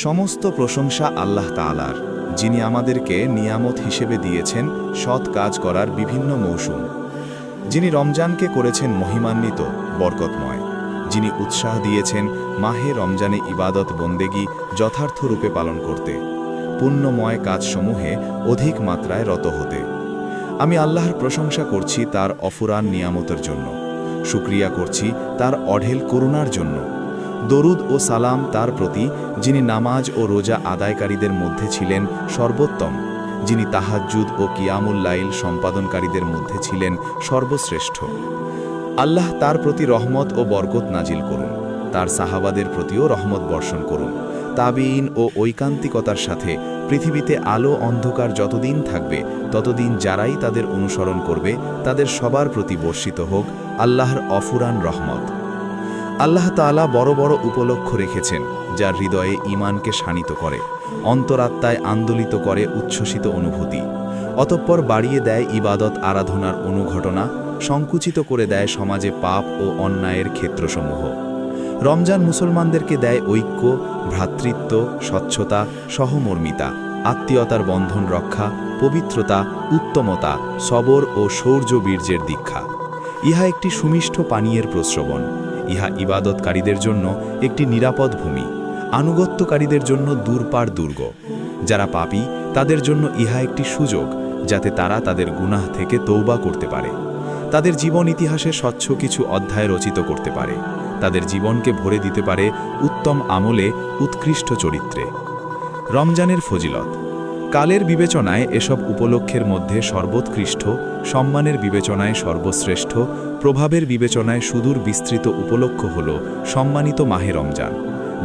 সমস্ত প্রশংসা আল্লাহ তাআলার, যিনি আমাদেরকে নিয়ামত হিসেবে দিয়েছেন সৎ কাজ করার বিভিন্ন মৌসুম। যিনি রমজানকে করেছেন মহিমান্বিত, বরকতময়। যিনি উৎসাহ দিয়েছেন মাহে রমজানে ইবাদত বন্দেগী যথার্থ রূপে পালন করতে, পুণ্যময় কাজসমূহে অধিক মাত্রায় রত হতে। আমি আল্লাহর প্রশংসা করছি তার অফুরান নিয়ামতের জন্য, শুকরিয়া করছি তার অঢেল করুণার জন্য। দরুদ ও সালাম তার প্রতি, যিনি নামাজ ও রোজা আদায়কারীদের মধ্যে ছিলেন সর্বোত্তম, যিনি তাহাজ্জুদ ও কিয়ামুল লাইল সম্পাদনকারীদের মধ্যে ছিলেন সর্বশ্রেষ্ঠ। আল্লাহ তার প্রতি রহমত ও বরকত নাজিল করুন, তার সাহাবাদের প্রতিও রহমত বর্ষণ করুন। তাবিঈন ও ঐকান্তিকতার সাথে পৃথিবীতে আলো অন্ধকার যতদিন থাকবে ততদিন যারাই তাদের অনুসরণ করবে তাদের সবার প্রতি বর্ষিত হোক আল্লাহর অফুরান রহমত। আল্লাহ তাআলা বড় বড় উপলক্ষ রেখেছেন, যার হৃদয়ে ঈমানকে শানিত করে, অন্তরাত্মায় আন্দোলিত করে উচ্ছ্বসিত অনুভূতি, অতঃপর বাড়িয়ে দেয় ইবাদত আরাধনার অনুঘটনা, সংকুচিত করে দেয় সমাজে পাপ ও অন্যায়ের ক্ষেত্রসমূহ। রমজান মুসলমানদেরকে দেয় ঐক্য, ভ্রাতৃত্ব, স্বচ্ছতা, সহমর্মিতা, আত্মীয়তার বন্ধন রক্ষা, পবিত্রতা, উত্তমতা, সবর ও শৌর্য বীর্যের দীক্ষা। ইহা একটি সুমিষ্ট পানীয়ের প্রস্রবণ। ইহা ইবাদতকারীদের জন্য একটি নিরাপদ ভূমি, আনুগত্যকারীদের জন্য দূরপার দুর্গ। যারা পাপী তাদের জন্য ইহা একটি সুযোগ, যাতে তারা তাদের গুনাহ থেকে তৌবা করতে পারে, তাদের জীবন ইতিহাসে স্বচ্ছ কিছু অধ্যায় রচিত করতে পারে, তাদের জীবনকে ভরে দিতে পারে উত্তম আমলে, উৎকৃষ্ট চরিত্রে। রমজানের ফজিলত। কালের বিবেচনায় এসব উপলক্ষের মধ্যে সর্বোৎকৃষ্ট, সম্মানের বিবেচনায় সর্বশ্রেষ্ঠ, প্রভাবের বিবেচনায় সুদূর বিস্তৃত উপলক্ষ হল সম্মানিত মাহে রমজান,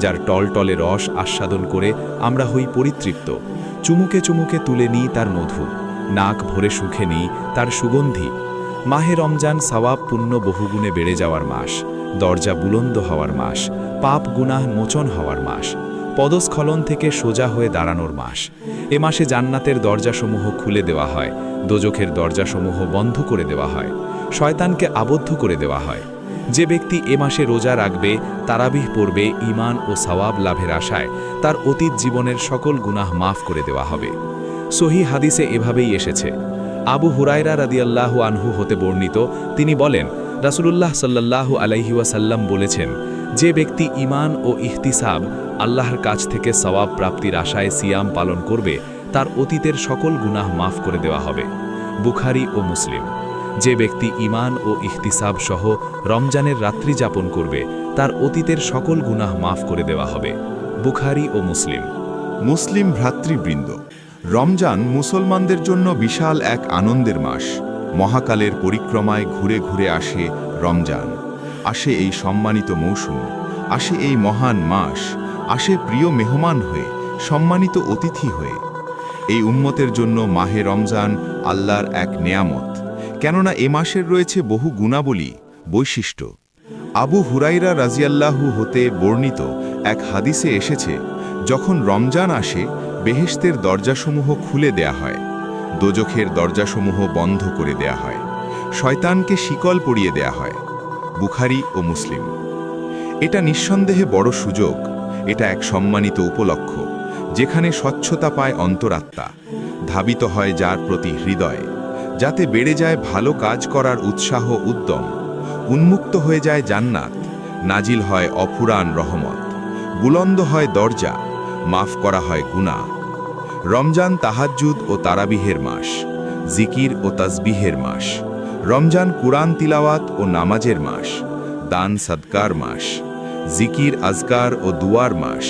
যার টলটলে রস আস্বাদন করে আমরা হই পরিতৃপ্ত, চুমুকে চুমুকে তুলে নিই তার মধু, নাক ভরে সুখে নিই তার সুগন্ধি। মাহে রমজান সওয়াব পুণ্য বহুগুণে বেড়ে যাওয়ার মাস, দরজা বুলন্দ হওয়ার মাস, পাপ গুনাহ মোচন হওয়ার মাস, পদস্খলন থেকে সোজা হয়ে দাঁড়ানোর মাস। এ মাসে জান্নাতের দরজাসমূহ খুলে দেওয়া হয়, দোজখের দরজাসমূহ বন্ধ করে দেওয়া হয়, শয়তানকে আবদ্ধ করে দেওয়া হয়। যে ব্যক্তি এ মাসে রোজা রাখবে, তারাবিহ পড়বে ঈমান ও সওয়াব লাভের আশায়, তার অতীত জীবনের সকল গুনাহ মাফ করে দেওয়া হবে। সহিহ হাদিসে এভাবেই এসেছে। আবু হুরায়রা রাদিয়াল্লাহু আনহু হতে বর্ণিত, তিনি বলেন, রাসূলুল্লাহ সাল্লাল্লাহু আলাইহি ওয়াসাল্লাম বলেছেন, যে ব্যক্তি ঈমান ও ইহতিসাব, আল্লাহর কাছ থেকে সওয়াব প্রাপ্তির আশায় সিয়াম পালন করবে, তার অতীতের সকল গুনাহ মাফ করে দেওয়া হবে। বুখারী ও মুসলিম। যে ব্যক্তি ঈমান ও ইহতিসাব সহ রমজানের রাত্রি যাপন করবে, তার অতীতের সকল গুনাহ মাফ করে দেওয়া হবে। বুখারী ও মুসলিম। মুসলিম ভ্রাতৃবৃন্দ, রমজান মুসলমানদের জন্য বিশাল এক আনন্দের মাস। মহাকালের পরিক্রমায় ঘুরে ঘুরে আসে রমজান, আসে এই সম্মানিত মৌসুম, আসে এই মহান মাস, আসে প্রিয় মেহমান হয়ে, সম্মানিত অতিথি হয়ে। এই উম্মতের জন্য মাহে রমজান আল্লাহর এক নেয়ামত, কেননা এ মাসের রয়েছে বহু গুণাবলী, বৈশিষ্ট্য। আবু হুরায়রা রাজিয়াল্লাহু হতে বর্ণিত এক হাদিসে এসেছে, যখন রমজান আসে বেহেশতের দরজাসমূহ খুলে দেয়া হয়, দোজখের দরজাসমূহ বন্ধ করে দেয়া হয়, শয়তানকে শিকল পরিয়ে দেয়া হয়। বুখারী ও মুসলিম। এটা নিঃসন্দেহে বড় সুযোগ, এটা এক সম্মানিত উপলক্ষ, যেখানে স্বচ্ছতা পায় অন্তরাত্মা, ধাবিত হয় যার প্রতি হৃদয়, যাতে বেড়ে যায় ভালো কাজ করার উৎসাহ উদ্যম, উন্মুক্ত হয়ে যায় জান্নাত, নাজিল হয় অফুরান রহমত, বুলন্দ হয় দরজা, মাফ করা হয় গুনাহ। রমজান তাহাজ্জুদ ও তারাবিহের মাস, জিকির ও তাসবিহের মাস। রমজান কুরআন তিলাওয়াত ও নামাজের মাস, দান সাদকার মাস, জিকির আজকার ও দুয়ার মাস,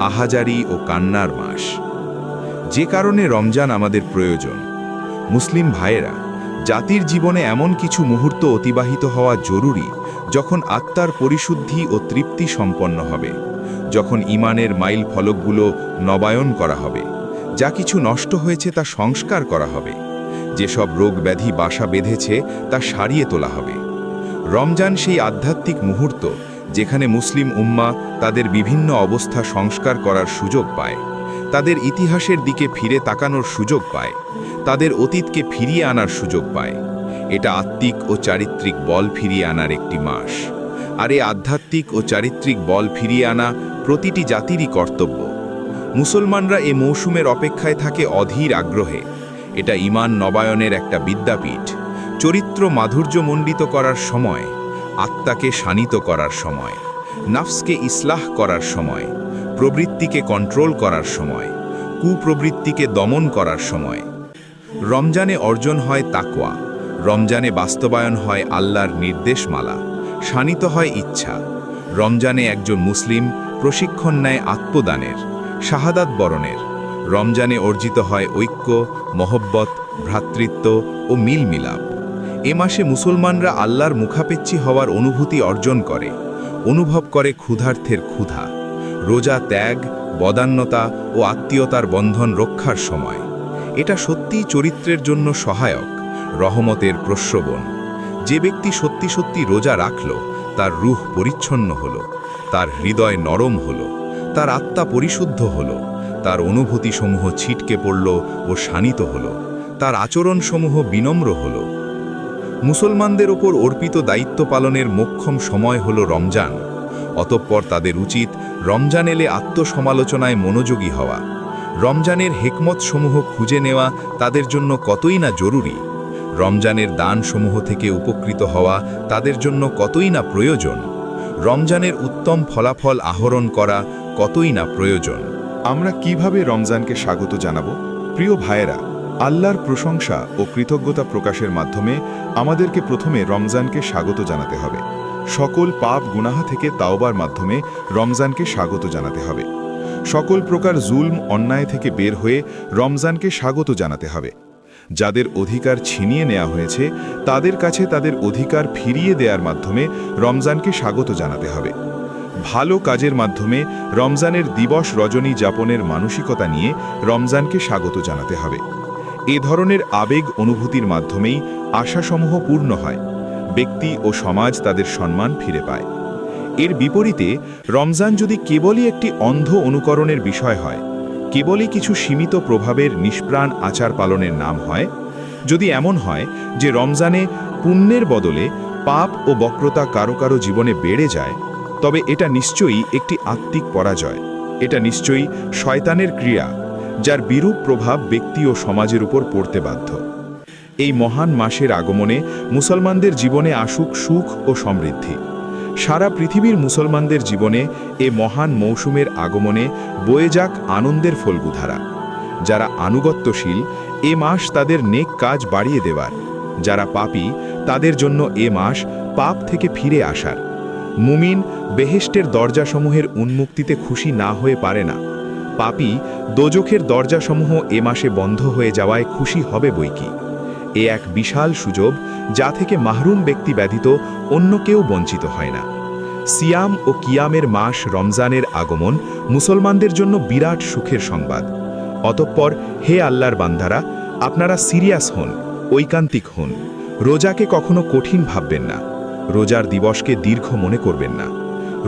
আহাজারি ও কান্নার মাস। যে কারণে রমজান আমাদের প্রয়োজন। মুসলিম ভাইয়েরা, জাতির জীবনে এমন কিছু মুহূর্ত অতিবাহিত হওয়া জরুরি, যখন আত্মার পরিশুদ্ধি ও তৃপ্তি সম্পন্ন হবে, যখন ঈমানের মাইল ফলকগুলো নবায়ন করা হবে, যা কিছু নষ্ট হয়েছে তা সংস্কার করা হবে, যেসব রোগ ব্যাধি বাসা বেঁধেছে তা সারিয়ে তোলা হবে। রমজান সেই আধ্যাত্মিক মুহূর্ত, যেখানে মুসলিম উম্মাহ তাদের বিভিন্ন অবস্থা সংস্কার করার সুযোগ পায়, তাদের ইতিহাসের দিকে ফিরে তাকানোর সুযোগ পায়, তাদের অতীতকে ফিরিয়ে আনার সুযোগ পায়। এটা আত্মিক ও চারিত্রিক বল ফিরিয়ে আনার একটি মাস। আর এই আধ্যাত্মিক ও চারিত্রিক বল ফিরিয়ে আনা প্রতিটি জাতিরই কর্তব্য। মুসলমানরা এ মৌসুমের অপেক্ষায় থাকে অধীর আগ্রহে। এটা ঈমান নবায়নের একটা বিদ্যাপীঠ, চরিত্র মাধুর্যমণ্ডিত করার সময়, আত্মাকে শানিত করার সময়, নাফসকে ইসলাহ করার সময়, প্রবৃত্তিকে কন্ট্রোল করার সময়, কুপ্রবৃত্তিকে দমন করার সময়। রমজানে অর্জন হয় তাকওয়া, রমজানে বাস্তবায়ন হয় আল্লাহর নির্দেশমালা, শানিত হয় ইচ্ছা। রমজানে একজন মুসলিম প্রশিক্ষণ নেয় আত্মদানের, শাহাদাত বরণের। রমজানে অর্জিত হয় ঐক্য, মহব্বত, ভ্রাতৃত্ব ও মিলমিলাপ। এ মাসে মুসলমানরা আল্লাহর মুখাপেক্ষী হওয়ার অনুভূতি অর্জন করে, অনুভব করে ক্ষুধার্থের ক্ষুধা। রোজা ত্যাগ, বদান্যতা ও আত্মীয়তার বন্ধন রক্ষার সময়। এটা সত্যিই চরিত্রের জন্য সহায়ক, রহমতের প্রশ্রবণ। যে ব্যক্তি সত্যি সত্যি রোজা রাখল, তার রূহ পরিচ্ছন্ন হল, তার হৃদয় নরম হল, তার আত্মা পরিশুদ্ধ হল, তার অনুভূতিসমূহ ছিটকে পড়ল ও শানিত হল, তার আচরণসমূহ বিনম্র হল। মুসলমানদের ওপর অর্পিত দায়িত্ব পালনের মোক্ষম সময় হল রমজান। অতঃপর তাদের উচিত রমজান এলে আত্মসমালোচনায় মনোযোগী হওয়া। রমজানের হেকমতসমূহ খুঁজে নেওয়া তাদের জন্য কতই না জরুরি। রমজানের দানসমূহ থেকে উপকৃত হওয়া তাদের জন্য কতই না প্রয়োজন। রমজানের উত্তম ফলাফল আহরণ করা কতই না প্রয়োজন। আমরা কিভাবে রমজানকে স্বাগত জানাব? প্রিয় ভাইয়েরা, আল্লাহর প্রশংসা ও কৃতজ্ঞতা প্রকাশের মাধ্যমে আমাদেরকে প্রথমে রমজানকে স্বাগত জানাতে হবে। সকল পাপ গুনাহ থেকে তাওবার মাধ্যমে রমজানকে স্বাগত জানাতে হবে। সকল প্রকার জুলম অন্যায় থেকে বের হয়ে রমজানকে স্বাগত জানাতে হবে। যাদের অধিকার ছিনিয়ে নেওয়া হয়েছে তাদের কাছে তাদের অধিকার ফিরিয়ে দেওয়ার মাধ্যমে রমজানকে স্বাগত জানাতে হবে। ভালো কাজের মাধ্যমে রমজানের দিবস রজনী যাপনের মানসিকতা নিয়ে রমজানকে স্বাগত জানাতে হবে। এ ধরনের আবেগ অনুভূতির মাধ্যমেই আশাসমূহ পূর্ণ হয়, ব্যক্তি ও সমাজ তাদের সম্মান ফিরে পায়। এর বিপরীতে রমজান যদি কেবলই একটি অন্ধ অনুকরণের বিষয় হয়, কেবলই কিছু সীমিত প্রভাবের নিষ্প্রাণ আচার পালনের নাম হয়, যদি এমন হয় যে রমজানে পুণ্যের বদলে পাপ ও বক্রতা কারো কারো জীবনে বেড়ে যায়, তবে এটা নিশ্চয়ই একটি আত্মিক পরাজয়। এটা নিশ্চয়ই শয়তানের ক্রিয়া, যার বিরূপ প্রভাব ব্যক্তি ও সমাজের উপর পড়তে বাধ্য। এই মহান মাসের আগমনে মুসলমানদের জীবনে আসুক সুখ ও সমৃদ্ধি। সারা পৃথিবীর মুসলমানদের জীবনে এ মহান মৌসুমের আগমনে বয়ে যাক আনন্দের ফল্গুধারা। যারা আনুগত্যশীল, এ মাস তাদের নেক কাজ বাড়িয়ে দেওয়ার। যারা পাপী, তাদের জন্য এ মাস পাপ থেকে ফিরে আসার। মুমিন বেহেশতের দরজাসমূহের উন্মুক্তিতে খুশি না হয়ে পারে না। পাপী দোজখের দরজাসমূহ এ মাসে বন্ধ হয়ে যাওয়ায় খুশি হবে বইকি। এ এক বিশাল সুযোগ, যা থেকে মাহরুম ব্যক্তি ব্যতীত অন্য কেউ বঞ্চিত হয় না। সিয়াম ও কিয়ামের মাস রমজানের আগমন মুসলমানদের জন্য বিরাট সুখের সংবাদ। অতঃপর হে আল্লাহর বান্দারা, আপনারা সিরিয়াস হন, ঐকান্তিক হন। রোজাকে কখনো কঠিন ভাববেন না, রোজার দিবসকে দীর্ঘ মনে করবেন না।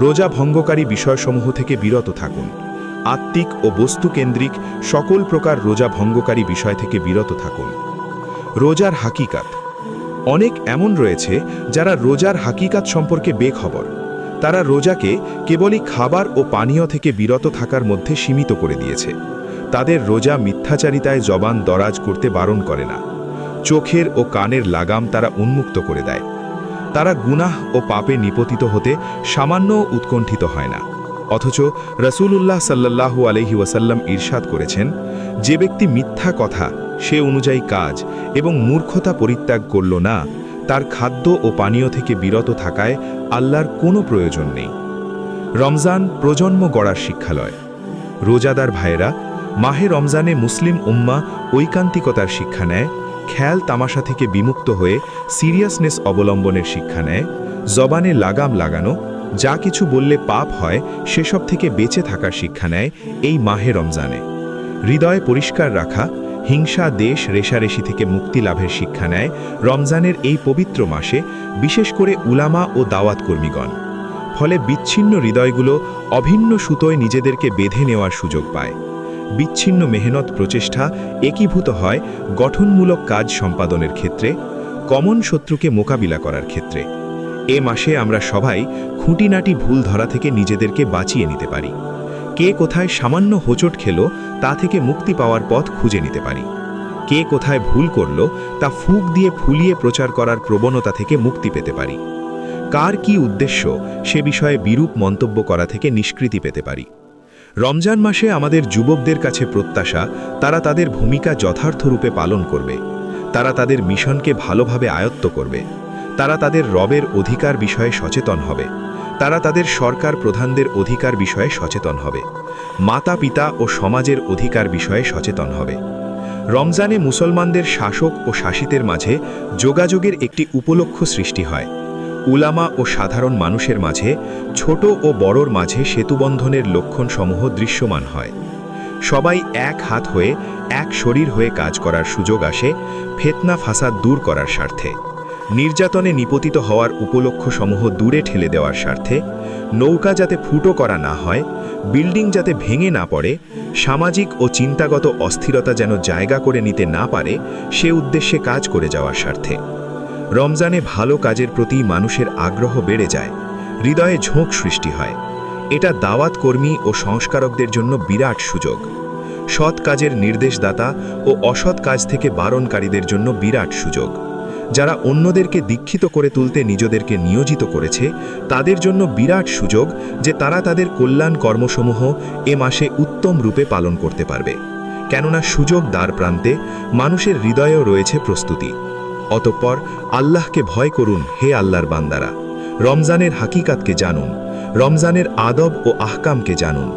রোজা ভঙ্গকারী বিষয়সমূহ থেকে বিরত থাকুন। আত্মিক ও বস্তুকেন্দ্রিক সকল প্রকার রোজা ভঙ্গকারী বিষয় থেকে বিরত থাকুন। রোজার হাকিকাত। অনেক এমন রয়েছে যারা রোজার হাকিকাত সম্পর্কে বেখবর। তারা রোজাকে কেবলই খাবার ও পানীয় থেকে বিরত থাকার মধ্যে সীমিত করে দিয়েছে। তাদের রোজা মিথ্যাচারিতায় জবান দরাজ করতে বারণ করে না। চোখের ও কানের লাগাম তারা উন্মুক্ত করে দেয়। তারা গুনাহ ও পাপে নিপতিত হতে সামান্য উৎকণ্ঠিত হয় না। অথচ রাসূলুল্লাহ সাল্লাল্লাহু আলাইহি ওয়াসাল্লাম ইরশাদ করেছেন, যে ব্যক্তি মিথ্যা কথা, সে অনুযায়ী কাজ এবং মূর্খতা পরিত্যাগ করল না, তার খাদ্য ও পানীয় থেকে বিরত থাকায় আল্লাহর কোনো প্রয়োজন নেই। রমজান প্রজন্ম গড়ার শিক্ষালয়। রোজাদার ভাইয়েরা, মাহে রমজানে মুসলিম উম্মা ঐকান্তিকতার শিক্ষা নেয়, খেয়াল তামাশা থেকে বিমুক্ত হয়ে সিরিয়াসনেস অবলম্বনের শিক্ষা নেয়, জবানে লাগাম লাগানো, যা কিছু বললে পাপ হয় সেসব থেকে বেঁচে থাকার শিক্ষা নেয় এই মাহে রমজানে। হৃদয় পরিষ্কার রাখা, হিংসা দেশ রেশারেশি থেকে মুক্তি লাভের শিক্ষা নেয় রমজানের এই পবিত্র মাসে, বিশেষ করে উলামা ও দাওয়াত কর্মীগণ। ফলে বিচ্ছিন্ন হৃদয়গুলো অভিন্ন সুতোয় নিজেদেরকে বেঁধে নেওয়ার সুযোগ পায়। বিচ্ছিন্ন মেহনত প্রচেষ্টা একীভূত হয় গঠনমূলক কাজ সম্পাদনের ক্ষেত্রে, কমন শত্রুকে মোকাবিলা করার ক্ষেত্রে। এ মাসে আমরা সবাই খুঁটিনাটি ভুল ধরা থেকে নিজেদেরকে বাঁচিয়ে নিতে পারি। কে কোথায় সামান্য হোঁচট খেল তা থেকে মুক্তি পাওয়ার পথ খুঁজে নিতে পারি। কে কোথায় ভুল করল তা ফুঁক দিয়ে ফুলিয়ে প্রচার করার প্রবণতা থেকে মুক্তি পেতে পারি। কার কি উদ্দেশ্য সে বিষয়ে বিরূপ মন্তব্য করা থেকে নিষ্কৃতি পেতে পারি। রমজান মাসে আমাদের যুবকদের কাছে প্রত্যাশা তারা তাদের ভূমিকা যথার্থরূপে পালন করবে, তারা তাদের মিশনকে ভালোভাবে আয়ত্ত করবে, তারা তাদের রবের অধিকার বিষয়ে সচেতন হবে, তারা তাদের সরকার প্রধানদের অধিকার বিষয়ে সচেতন হবে, মাতা পিতা ও সমাজের অধিকার বিষয়ে সচেতন হবে। রমজানে মুসলমানদের শাসক ও শাসিতের মাঝে যোগাযোগের একটি উপলক্ষ সৃষ্টি হয়। উলামা ও সাধারণ মানুষের মাঝে, ছোট ও বড়র মাঝে সেতুবন্ধনের লক্ষণসমূহ দৃশ্যমান হয়। সবাই এক হাত হয়ে এক শরীর হয়ে কাজ করার সুযোগ আসে ফিতনা ফাসাদ দূর করার স্বার্থে, নির্যাতনে নিপতিত হওয়ার উপলক্ষসমূহ দূরে ঠেলে দেওয়ার স্বার্থে, নৌকা যাতে ফুটো করা না হয়, বিল্ডিং যাতে ভেঙে না পড়ে, সামাজিক ও চিন্তাগত অস্থিরতা যেন জায়গা করে নিতে না পারে সে উদ্দেশ্যে কাজ করে যাওয়ার স্বার্থে। রমজানে ভালো কাজের প্রতি মানুষের আগ্রহ বেড়ে যায়, হৃদয়ে ঝোঁক সৃষ্টি হয়। এটা দাওয়াত কর্মী ও সংস্কারকদের জন্য বিরাট সুযোগ, সৎ কাজের নির্দেশদাতা ও অসৎ কাজ থেকে বারণকারীদের জন্য বিরাট সুযোগ। যারা অন্যদেরকে দীক্ষিত করে তুলতে নিজেদেরকে নিয়োজিত করেছে তাদের জন্য বিরাট সুযোগ যে তারা তাদের কল্যাণ কর্মসমূহ এ মাসে উত্তম রূপে পালন করতে পারবে, কেননা সুযোগ দ্বার প্রান্তে, মানুষের হৃদয়েও রয়েছে প্রস্তুতি। অতঃপর আল্লাহকে ভয় করুন হে আল্লাহর বান্দারা, রমজানের হাকিকাতকে জানুন, রমজানের আদব ও আহকামকে জানুন,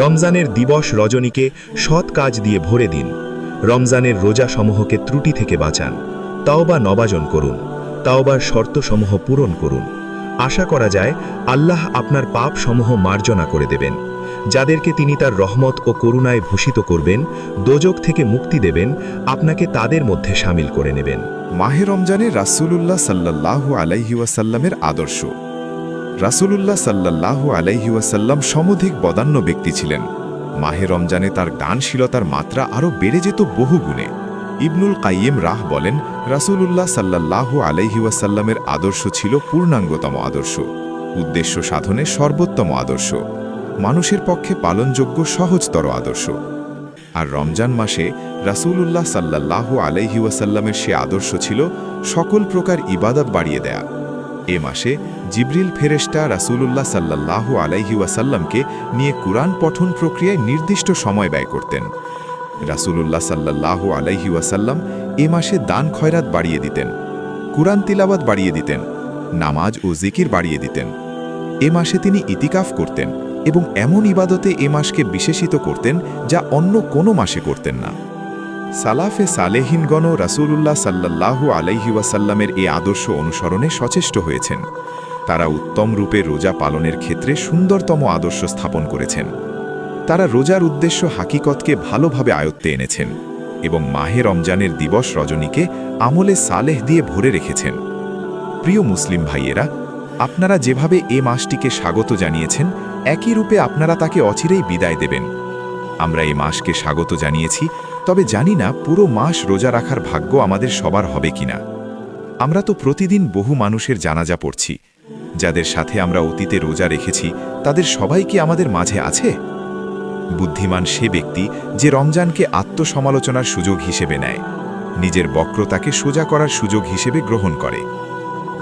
রমজানের দিবস রজনীকে সৎ কাজ দিয়ে ভরে দিন, রমজানের রোজাসমূহকে ত্রুটি থেকে বাঁচান, তাওবা নবাজন করুন, তাওবার শর্তসমূহ পূরণ করুন। আশা করা যায় আল্লাহ আপনার পাপসমূহ মার্জনা করে দেবেন, যাদেরকে তিনি তার রহমত ও করুণায় ভূষিত করবেন, দোজক থেকে মুক্তি দেবেন, আপনাকে তাদের মধ্যে শামিল করে নেবেন। মাহে রমজানে রাসূলুল্লাহ সাল্লাল্লাহু আলাইহি ওয়াসাল্লামের আদর্শ। রাসূলুল্লাহ সাল্লাল্লাহু আলাইহি ওয়াসাল্লাম সমধিক বদান্য ব্যক্তি ছিলেন। মাহে রমজানে তার দানশীলতার মাত্রা আরও বেড়ে যেত বহু গুণে। ইবনুল কাইয়িম রাহ বলেন, রাসূলুল্লাহ সাল্লাল্লাহু আলাইহি ওয়াসাল্লামের আদর্শ ছিল পূর্ণাঙ্গতম আদর্শ, উদ্দেশ্য সাধনে সর্বোত্তম আদর্শ, মানুষের পক্ষে পালনযোগ্য সহজতর আদর্শ। আর রমজান মাসে রাসূলুল্লাহ সাল্লাল্লাহু আলাইহি ওয়াসাল্লামের সে আদর্শ ছিল সকল প্রকার ইবাদত বাড়িয়ে দেয়া। এ মাসে জিবরিল ফেরেশতা রাসূলুল্লাহ সাল্লাল্লাহু আলাইহি ওয়াসাল্লামকে নিয়ে কুরআন পঠন প্রক্রিয়ায় নির্দিষ্ট সময় ব্যয় করতেন। রাসূলুল্লাহ সাল্লাল্লাহু আলাইহি ওয়াসাল্লাম এ মাসে দান খয়রাত বাড়িয়ে দিতেন, কুরআন তিলাওয়াত বাড়িয়ে দিতেন, নামাজ ও জিকির বাড়িয়ে দিতেন। এ মাসে তিনি ইতিকাফ করতেন এবং এমন ইবাদতে এ মাসকে বিশেষিত করতেন যা অন্য কোনো মাসে করতেন না। সালাফে সালেহিনগণও রাসূলুল্লাহ সাল্লাল্লাহু আলাইহি ওয়াসাল্লামের এ আদর্শ অনুসরণে সচেষ্ট হয়েছেন। তারা উত্তম রূপে রোজা পালনের ক্ষেত্রে সুন্দরতম আদর্শ স্থাপন করেছেন। তারা রোজার উদ্দেশ্য হাকিকতকে ভালোভাবে আয়ত্তে এনেছেন এবং মাহে রমজানের দিবস রজনীকে আমলে সালেহ দিয়ে ভরে রেখেছেন। প্রিয় মুসলিম ভাইয়েরা, আপনারা যেভাবে এ মাসটিকে স্বাগত জানিয়েছেন একই রূপে আপনারা তাকে অচিরেই বিদায় দেবেন। আমরা এই মাসকে স্বাগত জানিয়েছি, তবে জানি না পুরো মাস রোজা রাখার ভাগ্য আমাদের সবার হবে কিনা। আমরা তো প্রতিদিন বহু মানুষের জানাজা পড়ছি, যাদের সাথে আমরা অতীতে রোজা রেখেছি তাদের সবাই কি আমাদের মাঝে আছে? বুদ্ধিমান সে ব্যক্তি যে রমজানকে আত্মসমালোচনার সুযোগ হিসেবে নেয়, নিজের বক্রতাকে সোজা করার সুযোগ হিসেবে গ্রহণ করে।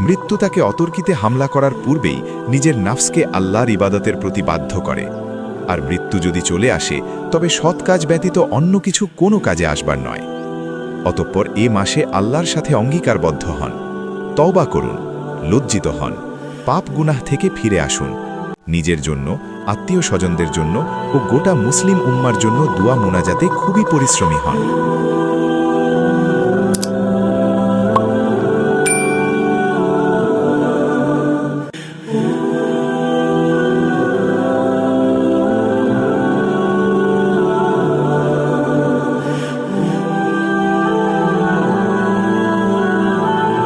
মৃত্যু তাকে অতর্কিতে হামলা করার পূর্বেই নিজের নাফসকে আল্লাহর ইবাদতের প্রতি বাধ্য করে। আর মৃত্যু যদি চলে আসে তবে সৎ কাজ ব্যতীত অন্য কিছু কোনো কাজে আসবার নয়। অতঃপর এ মাসে আল্লাহর সাথে অঙ্গীকারবদ্ধ হন, তওবা করুন, লজ্জিত হন, পাপ গুনাহ থেকে ফিরে আসুন, নিজের জন্য, আত্মীয় স্বজনদের জন্য ও গোটা মুসলিম উম্মার জন্য দুয়া মোনাজাতে খুবই পরিশ্রমী হন।